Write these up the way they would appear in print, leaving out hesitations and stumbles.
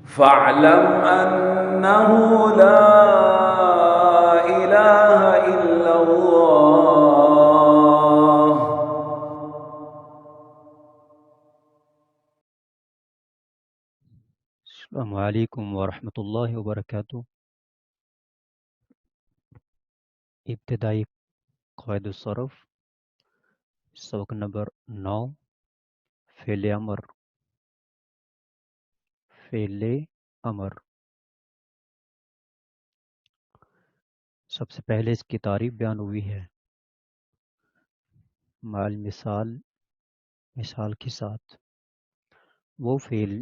فاعلم أنه لا إله إلا الله. السلام علیکم ورحمۃ اللہ وبرکاتہ۔ ابتدائی قواعد الصرف، سبق نمبر 9، فعل امر۔ فعل امر، سب سے پہلے اس کی تعریف بیان ہوئی ہے مع مثال، مثال کے ساتھ۔ وہ فعل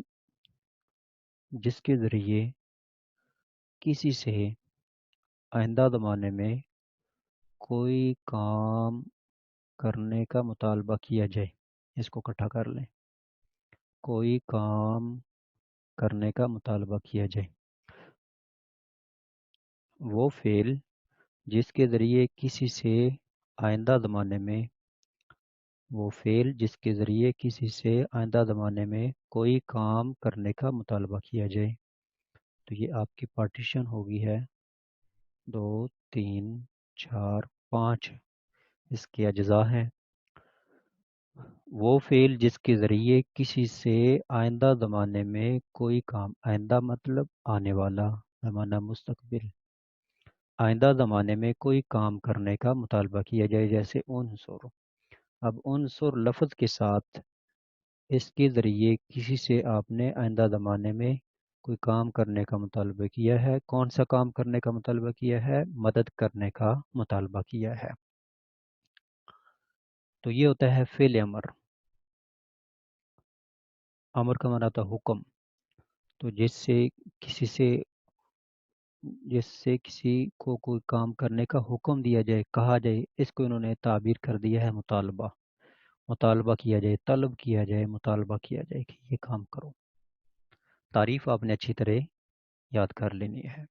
جس کے ذریعے کسی سے آئندہ زمانے میں کوئی کام کرنے کا مطالبہ کیا جائے، اس کو اکٹھا کر لیں، کوئی کام کرنے کا مطالبہ کیا جائے۔ وہ فعل جس کے ذریعے کسی سے آئندہ زمانے میں، وہ فعل جس کے ذریعے کسی سے آئندہ زمانے میں کوئی کام کرنے کا مطالبہ کیا جائے۔ تو یہ آپ کی پارٹیشن ہوگی ہے 2 3 4 5، اس کے اجزاء ہیں۔ وہ فعل جس کے ذریعے کسی سے آئندہ زمانے میں کوئی کام، آئندہ مطلب آنے والا، زمانہ مستقبل، آئندہ زمانے میں کوئی کام کرنے کا مطالبہ کیا جائے، جیسے انصر۔ اب انصر لفظ کے ساتھ اس کے ذریعے کسی سے آپ نے آئندہ زمانے میں کوئی کام کرنے کا مطالبہ کیا ہے۔ کون سا کام کرنے کا مطالبہ کیا ہے؟ مدد کرنے کا مطالبہ کیا ہے۔ تو یہ ہوتا ہے فعل امر۔ امر کا معنی ہوتا ہے حکم۔ تو جس سے کسی کو کوئی کام کرنے کا حکم دیا جائے، کہا جائے، اس کو انہوں نے تعبیر کر دیا ہے مطالبہ۔ مطالبہ کیا جائے، طلب کیا جائے، مطالبہ کیا جائے کہ یہ کام کرو۔ تعریف آپ نے اچھی طرح یاد کر لینی ہے۔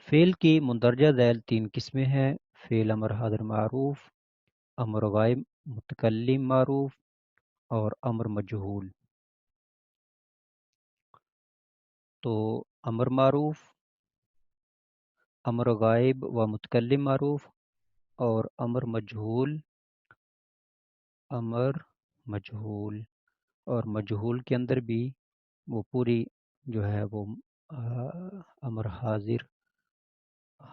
فعل کی مندرجہ ذیل 3 قسمیں ہیں: فعل امر حاضر معروف، امر غائب متکلم معروف، اور امر مجہول۔ تو امر معروف، امر غائب و متکلم معروف، اور امر مجہول، امر مجہول۔ اور مجہول کے اندر بھی وہ پوری جو ہے وہ امر حاضر،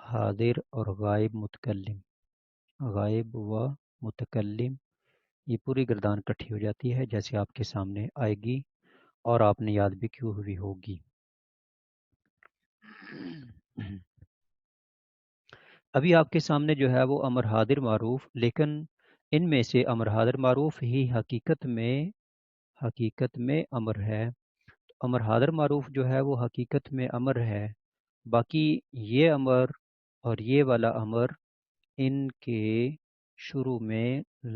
حاضر اور غائب متکلم، غائب و متکلم، یہ پوری گردان کٹھی ہو جاتی ہے، جیسے آپ کے سامنے آئے گی اور آپ نے یاد بھی کی ہوئی ہوگی۔ ابھی آپ کے سامنے جو ہے وہ امر حاضر معروف، لیکن ان میں سے امر حاضر معروف ہی حقیقت میں امر ہے۔ امر حاضر معروف جو ہے وہ حقیقت میں امر ہے، باقی یہ امر اور یہ والا امر، ان کے شروع میں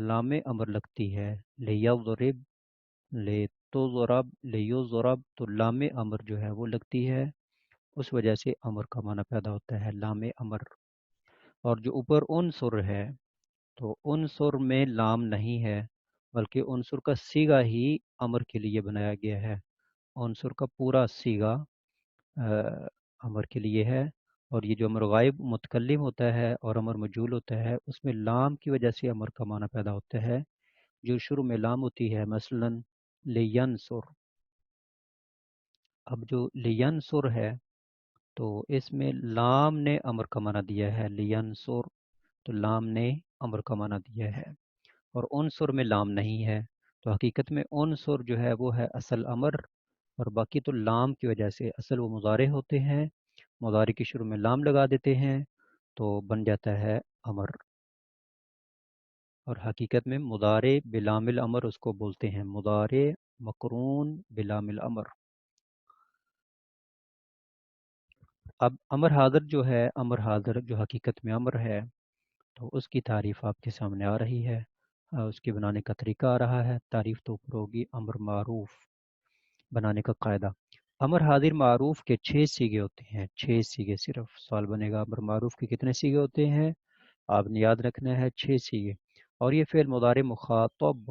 لام امر لگتی ہے، لیضرب، لیتضرب، لیضرب، تو لام امر جو ہے وہ لگتی ہے، اس وجہ سے امر کا معنی پیدا ہوتا ہے لام امر۔ اور جو اوپر عنصر ہے، تو عنصر میں لام نہیں ہے، بلکہ عنصر کا صیغہ ہی امر کے لیے بنایا گیا ہے۔ عنصر کا پورا صیغہ امر کے لیے ہے، اور یہ جو امر غائب متکلم ہوتا ہے اور امر مجہول ہوتا ہے، اس میں لام کی وجہ سے امر کا معنی پیدا ہوتا ہے۔ جو شروع میں لام ہوتی ہے، مثلا لینصر، اب جو لینصر ہے تو اس میں لام نے امر کا معنی دیا ہے، لینصر، تو لام نے امر کا معنی دیا ہے، اور عنصر میں لام نہیں ہے۔ تو حقیقت میں عنصر جو ہے وہ ہے اصل امر، اور باقی تو لام کی وجہ سے، اصل وہ مضارع ہوتے ہیں، مضارع کے شروع میں لام لگا دیتے ہیں تو بن جاتا ہے امر۔ اور حقیقت میں مضارع بلام الامر اس کو بولتے ہیں، مضارع مقرون بلام الامر۔ اب امر حاضر جو ہے، امر حاضر جو حقیقت میں امر ہے، تو اس کی تعریف آپ کے سامنے آ رہی ہے، اس کے بنانے کا طریقہ آ رہا ہے۔ تعریف تو اوپر ہوگی، امر معروف بنانے کا قاعدہ۔ امر حاضر معروف کے 6 صیغے ہوتے ہیں، 6 صیغے صرف۔ سوال بنے گا امر معروف کے کتنے صیغے ہوتے ہیں؟ آپ نے یاد رکھنا ہے 6 صیغے۔ اور یہ فعل مضارع مخاطب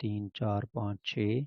3, 4, 5, 6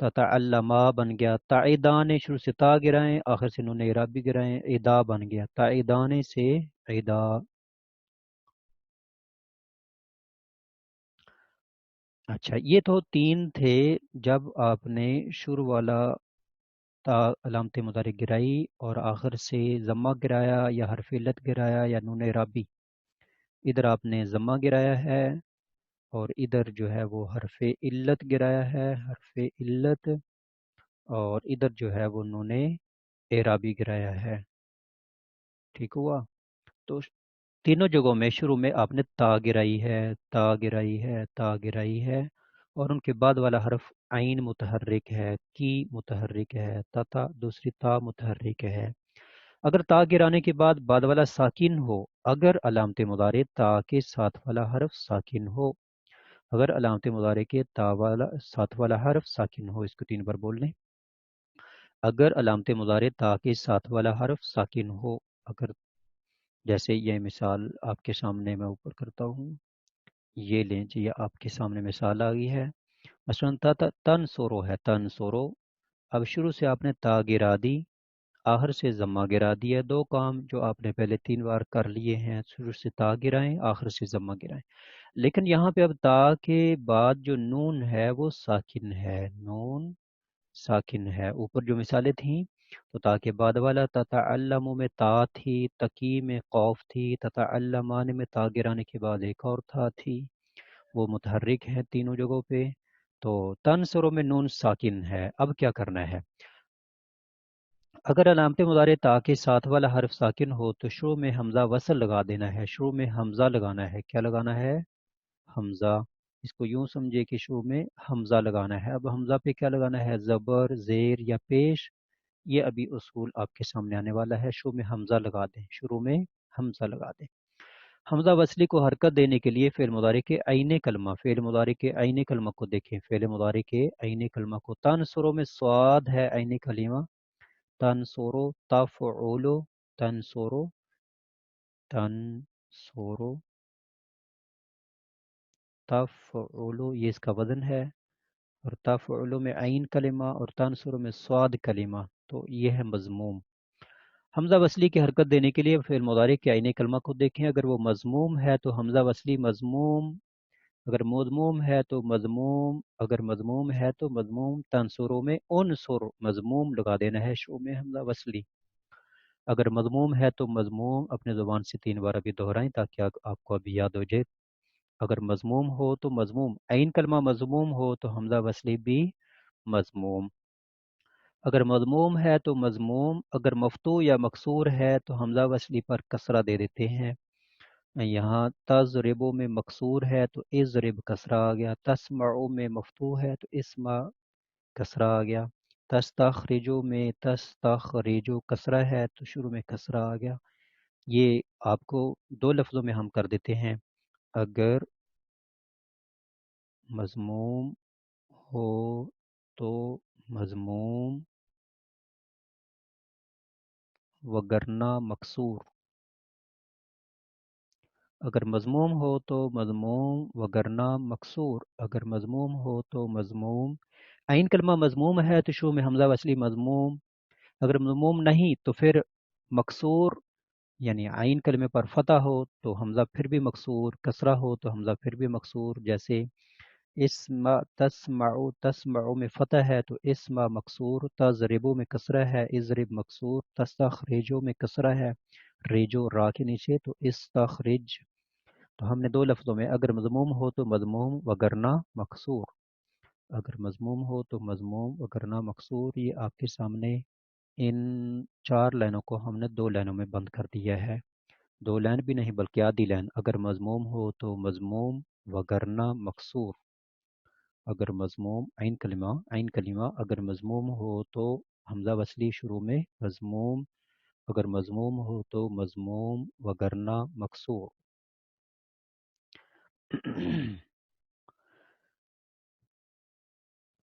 تتعلما بن گیا، تعیدان شروع سے تا گرائیں، آخر سے نون اعرابی گرائیں، ادا بن گیا، تعیدان سے ادا۔ اچھا، یہ تو تین تھے جب آپ نے شروع والا تا علامت مضارع گرائی اور آخر سے ضمہ گرایا یا حرف علت گرایا یا نون اعرابی۔ ادھر آپ نے ضمہ گرایا ہے اور ادھر جو ہے وہ حرف علت گرایا ہے، حرف علت، اور ادھر جو ہے وہ نون اعرابی گرایا ہے۔ ٹھیک ہوا؟ تو تینوں جگہوں میں شروع میں آپ نے تا گرائی ہے، تا گرائی ہے، تا گرائی ہے، اور ان کے بعد والا حرف عین متحرک ہے، کی متحرک ہے، تا دوسری تا متحرک ہے۔ اگر تا گرانے کے بعد والا ساکن ہو، اگر علامت مضارع تا کے ساتھ والا حرف ساکن ہو، اگر علامت مضارع کے تا والا ساتھ والا حرف ساکن ہو، اس کو 3 بار بول لیں۔ اگر علامت مضارع تا کے ساتھ والا حرف ساکن ہو، اگر جیسے یہ مثال آپ کے سامنے میں اوپر کرتا ہوں، یہ لیں جی، یہ آپ کے سامنے مثال آ گئی ہے۔ مثلا تن سورو ہے، تن سورو، اب شروع سے آپ نے تا گرا دی، آخر سے ضمہ گرا دیا، دو کام جو آپ نے پہلے 3 بار کر لیے ہیں، شروع سے تا گرائیں، آخر سے ضمہ گرائیں۔ لیکن یہاں پہ اب تا کے بعد جو نون ہے وہ ساکن ہے، نون ساکن ہے۔ اوپر جو مثالیں تھیں تو تا کے بعد والا تتعلم میں تا تھی، تکی میں قوف تھی، تتعلمان میں تا گرانے کے بعد ایک اور تھا تھی، وہ متحرک ہے تینوں جگہوں پہ۔ تو تنصروں میں نون ساکن ہے۔ اب کیا کرنا ہے؟ اگر علامت مضارع تا کے ساتھ والا حرف ساکن ہو تو شروع میں حمزہ وصل لگا دینا ہے، شروع میں حمزہ لگانا ہے۔ کیا لگانا ہے؟ حمزہ۔ اس کو یوں سمجھے کہ شروع میں حمزہ لگانا ہے۔ اب حمزہ پہ کیا لگانا ہے؟ زبر، زیر یا پیش؟ یہ ابھی اصول آپ کے سامنے آنے والا ہے۔ شروع میں حمزہ لگا دیں، شروع میں حمزہ لگا دیں۔ حمزہ وصلی کو حرکت دینے کے لیے فعل مضارع کے عین کلمہ، فعل مضارع کے عین کلمہ کو دیکھیں، فعل مضارع کے عین کلمہ کو، تنصرو میں صاد ہے عین کلمہ، تنصرو، تفعلو، تنصرو، تنصرو، تفعلو، یہ اس کا وزن ہے، اور تفعلو میں عین کلمہ اور تنصرو میں صاد کلمہ، تو یہ ہے مضموم۔ حمزہ وصلی کی حرکت دینے کے لیے فعل مضارع کے عین کلمہ کو دیکھیں، اگر وہ مضموم ہے تو حمزہ وصلی مضموم، اگر مضموم ہے تو مضموم، اگر مضموم ہے تو مضموم، تنصرو میں انصر، مضموم لگا دینا ہے شروع میں حمزہ وصلی۔ اگر مضموم ہے تو مضموم اپنے زبان سے 3 بار ابھی دہرائیں تاکہ آپ کو ابھی یاد ہو جائے۔ اگر مضموم ہو تو مضموم، عین کلمہ مضموم ہو تو حمزہ وصلی بھی مضموم۔ اگر مضموم ہے تو مضموم، اگر مفتوح یا مکسور ہے تو حمزہ وصلی پر کسرہ دے دیتے ہیں۔ یہاں تضربو میں مکسور ہے تو اضرب کسرہ آ گیا، تسمعو میں مفتوح ہے تو اسمع کسرہ آ گیا، تستخرجو میں تستخرجو کسرہ ہے تو شروع میں کسرہ آ گیا۔ یہ آپ کو 2 لفظوں میں ہم کر دیتے ہیں، اگر مضموم ہو تو مضموم، وگرنہ مکسور، اگر مضموم ہو تو مضموم وگرنہ مکسور، اگر مضموم ہو تو مضموم، عین کلمہ مضموم ہے تو شروع میں حمزہ وصلی مضموم، اگر مضموم نہیں تو پھر مکسور، یعنی عین کلمے پر فتح ہو تو حمزہ پھر بھی مکسور، کسرہ ہو تو حمزہ پھر بھی مکسور، جیسے اسمع، تسمعو، تسمعو میں فتح ہے تو اسمع مکسور، تضربو میں کسرہ ہے، اضرب مکسور، تستخرجو میں کسرہ ہے، ریجو را کے نیچے تو استخرج۔ تو ہم نے 2 لفظوں میں اگر مضموم ہو تو مضموم وگرنہ مکسور، اگر مضموم ہو تو مضموم وگرنہ مکسور، یہ آپ کے سامنے ان 4 لائنوں کو ہم نے 2 لائنوں میں بند کر دیا ہے، 2 لائن بھی نہیں بلکہ آدھی لائن، اگر مضموم ہو تو مضموم وگرنہ مکسور، اگر مضموم عین کلمہ اگر مضموم ہو تو حمزہ وصلی شروع میں مضموم، اگر مضموم ہو تو مضموم وگرنہ مکسور۔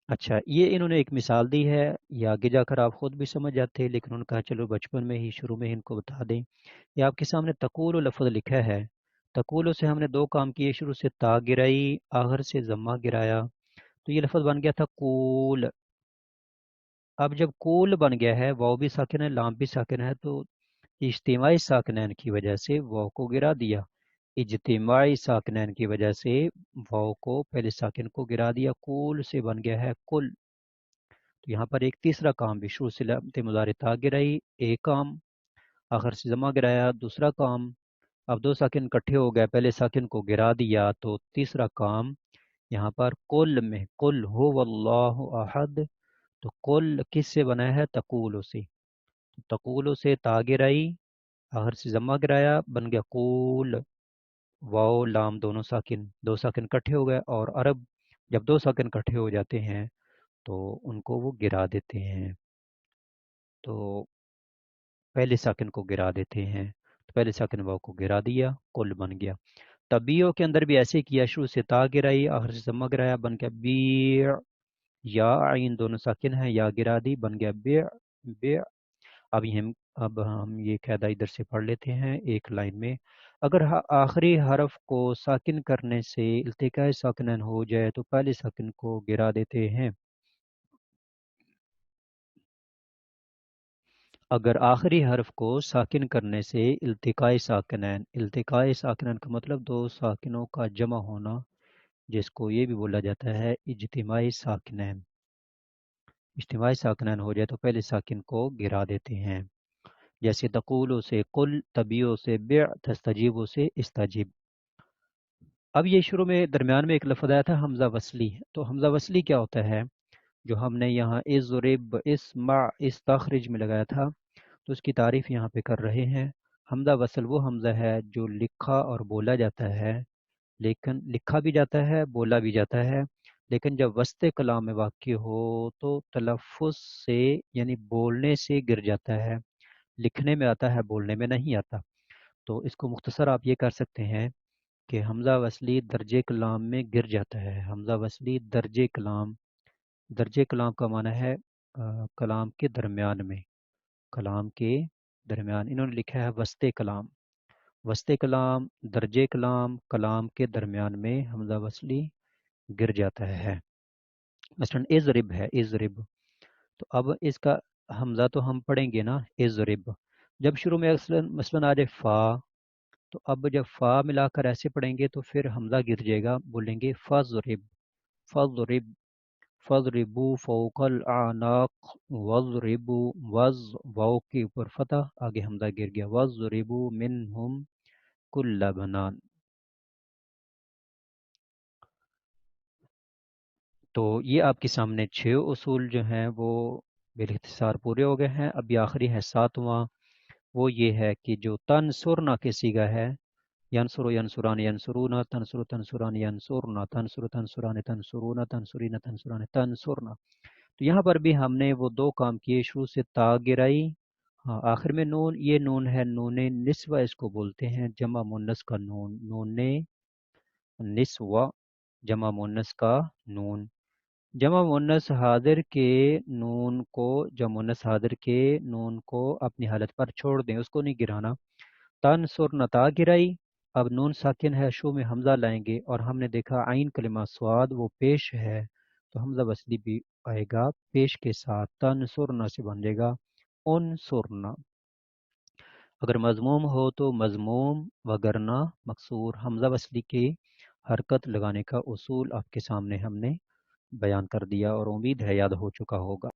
اچھا، یہ انہوں نے ایک مثال دی ہے، یہ آگے جا کر آپ خود بھی سمجھ جاتے، لیکن ان کا چلو بچپن میں ہی شروع میں ان کو بتا دیں۔ یہ آپ کے سامنے تقول لفظ لکھا ہے، تقول سے ہم نے 2 کام کیے، شروع سے تا گرائی، آخر سے ضمہ گرایا، تو یہ لفظ بن گیا تھا قول، اب جب کول بن گیا ہے، واو بھی ساکن ہے لام بھی ساکن ہے، تو اجتماعی ساکنین کی وجہ سے واو کو گرا دیا، اجتماعی ساکنین کی وجہ سے واو کو پہلے ساکن کو گرا دیا، کول سے بن گیا ہے کل۔ تو یہاں پر ایک تیسرا کام بھی، شروع سے لامت مضارع تا گرائی ایک کام، آخر سے ضمہ گرایا دوسرا کام، اب دو ساکن اکٹھے ہو گئے، پہلے ساکن کو گرا دیا تو تیسرا کام یہاں پر کل میں، کل ہو واللہ احد، تو کل کس سے بنا ہے؟ تقولو سے، تقولو سے تا گرائی آخر سے ضمہ گرایا بن گیا قول، واو لام دونوں ساکن، دو ساکن اکٹھے ہو گئے، اور عرب جب دو ساکن اکٹھے ہو جاتے ہیں تو ان کو وہ گرا دیتے ہیں، تو پہلے ساکن کو گرا دیتے ہیں، تو پہلے ساکن واو کو گرا دیا، کل بن گیا۔ طبیعوں کے اندر بھی ایسے کیا، شروع سے تا گرائی آخر سے ضمہ گرایا بن گیا بیع، یا عین دونوں ساکن ہیں، یا گرا دی بن گیا بیع، بیع۔ اب ہم یہ قاعدہ ادھر سے پڑھ لیتے ہیں ایک لائن میں، اگر آخری حرف کو ساکن کرنے سے التقاء ساکنین ہو جائے تو پہلے ساکن کو گرا دیتے ہیں۔ اگر آخری حرف کو ساکن کرنے سے التقاء ساکنین، التقاء ساکنین کا مطلب دو ساکنوں کا جمع ہونا، جس کو یہ بھی بولا جاتا ہے اجتماعی ساکنین، اجتماعی ساکنین ہو جائے تو پہلے ساکن کو گرا دیتے ہیں، جیسے تقولو سے قل، طبیعو سے بیع، تستجیبو سے استجیب۔ اب یہ شروع میں درمیان میں ایک لفظ آیا تھا حمزہ وصلی، تو حمزہ وصلی کیا ہوتا ہے؟ جو ہم نے یہاں اضرب، اسمع، استخرج میں لگایا تھا، تو اس کی تعریف یہاں پہ کر رہے ہیں۔ حمزہ وصل وہ حمزہ ہے جو لکھا اور بولا جاتا ہے، لیکن لکھا بھی جاتا ہے بولا بھی جاتا ہے، لیکن جب وسط کلام میں واقع ہو تو تلفظ سے یعنی بولنے سے گر جاتا ہے، لکھنے میں آتا ہے بولنے میں نہیں آتا۔ تو اس کو مختصر آپ یہ کر سکتے ہیں کہ حمزہ وصلی درجے کلام میں گر جاتا ہے، حمزہ وصلی درجے کلام، درجے کلام کا معنی ہے کلام کے درمیان میں، کلام کے درمیان، انہوں نے لکھا ہے وسط کلام، وسط کلام، درجے کلام، کلام کے درمیان میں حمزہ وصلی گر جاتا ہے۔ مثلا اضرب ہے، اضرب، تو اب اس کا حمزہ تو ہم پڑھیں گے نا اضرب، جب شروع میں مثلا آ جائے فا، تو اب جب فا ملا کر ایسے پڑھیں گے تو پھر حمزہ گر جائے گا، بولیں گے فضرب، فضرب، فضربو فوق الاعناق، وضربو، وز واو کے اوپر فتح، آگے حمزہ گر گیا، وضربو منہم کل بنان۔ تو یہ آپ کے سامنے 6 اصول جو ہیں وہ بالاختصار پورے ہو گئے ہیں۔ اب یہ آخری ہے 7واں، وہ یہ ہے کہ جو تنصرنا کے صیغہ ہے، ینصر ینصران ینصرون، تنصر تنصران ینصرنا، تنصر تنصران تنصرون، تنصرین تنصران تنصرنا، تو یہاں پر بھی ہم نے وہ دو کام کیے، شروع سے تا گرائی، ہاں آخر میں نون، یہ نون ہے نون نسوہ اس کو بولتے ہیں، جمع مونس کا نون، نون نسوہ جمع مونس کا نون، جمع مونس حاضر کے نون کو، جمع مونس حاضر کے نون کو اپنی حالت پر چھوڑ دیں، اس کو نہیں گرانا۔ تنصر نتا گرائی، اب نون ساکن ہے، شو میں حمزہ لائیں گے، اور ہم نے دیکھا عین کلمہ سواد وہ پیش ہے، تو حمزہ وصلی بھی آئے گا پیش کے ساتھ، تنصرنا سے بن جائے گا انصرنا۔ اگر مضموم ہو تو مضموم، وگرنہ مکسور۔ حمزہ وصلی کی حرکت لگانے کا اصول آپ کے سامنے ہم نے بیان کر دیا، اور امید ہے یاد ہو چکا ہوگا۔